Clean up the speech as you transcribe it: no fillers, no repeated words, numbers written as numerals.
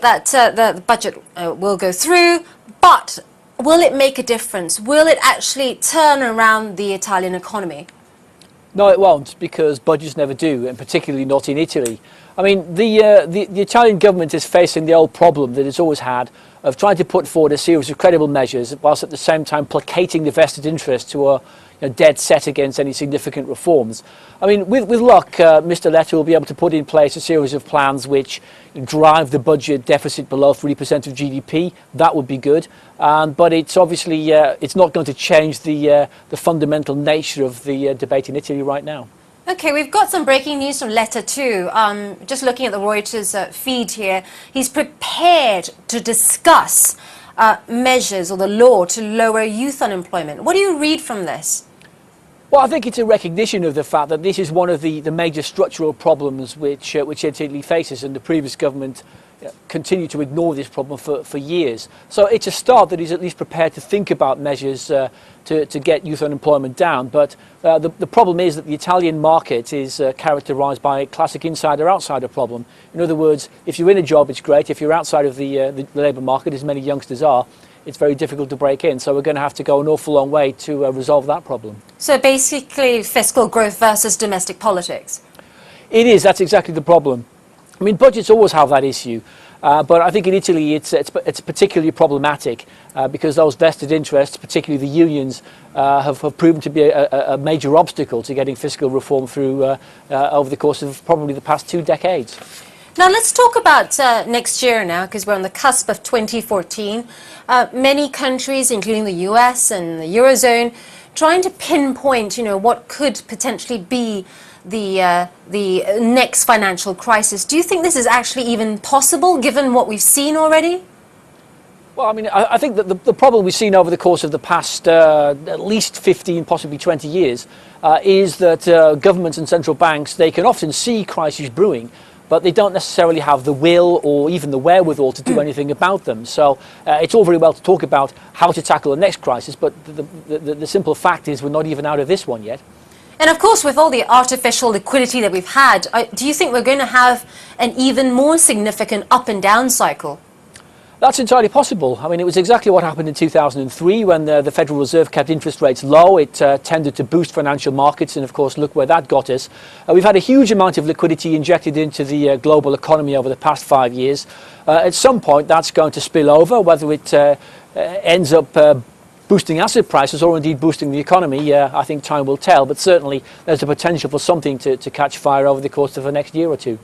that the budget will go through, but will it make a difference? Will it actually turn around the Italian economy? No, it won't, because budgets never do, and particularly not in Italy. I mean, the Italian government is facing the old problem that it's always had of trying to put forward a series of credible measures whilst at the same time placating the vested interests who are dead set against any significant reforms. I mean, with luck, Mr. Letta will be able to put in place a series of plans which drive the budget deficit below 3% of GDP. That would be good, but it's obviously it's not going to change the fundamental nature of the debate in Italy right now. Okay, we've got some breaking news from Letta too. Just looking at the Reuters feed here, he's prepared to discuss measures or the law to lower youth unemployment. What do you read from this? Well, I think it's a recognition of the fact that this is one of the major structural problems which Italy faces, and the previous government continued to ignore this problem for years. So it's a start that he's at least prepared to think about measures to get youth unemployment down. But the problem is that the Italian market is characterised by a classic insider-outsider problem. In other words, if you're in a job, it's great. If you're outside of the labour market, as many youngsters are, it's very difficult to break in. So we're going to have to go an awful long way to resolve that problem. So basically fiscal growth versus domestic politics. It is. That's exactly the problem. I mean, budgets always have that issue, but I think in Italy it's particularly problematic because those vested interests, particularly the unions, have proven to be a major obstacle to getting fiscal reform through over the course of probably the past 2 decades. Now let's talk about next year now, because we're on the cusp of 2014. Many countries, including the US and the Eurozone, trying to pinpoint, what could potentially be the next financial crisis. Do you think this is actually even possible, given what we've seen already? Well, I mean, I think that the problem we've seen over the course of the past at least 15, possibly 20 years, is that governments and central banks, they can often see crises brewing, but they don't necessarily have the will or even the wherewithal to do anything about them. So it's all very well to talk about how to tackle the next crisis, but the simple fact is we're not even out of this one yet. And of course, with all the artificial liquidity that we've had, do you think we're going to have an even more significant up and down cycle? That's entirely possible. I mean, it was exactly what happened in 2003 when the Federal Reserve kept interest rates low. It tended to boost financial markets, and of course, look where that got us. We've had a huge amount of liquidity injected into the global economy over the past 5 years. At some point, that's going to spill over, whether it ends up boosting asset prices or indeed boosting the economy. I think time will tell, but certainly there's a potential for something to catch fire over the course of the next year or two.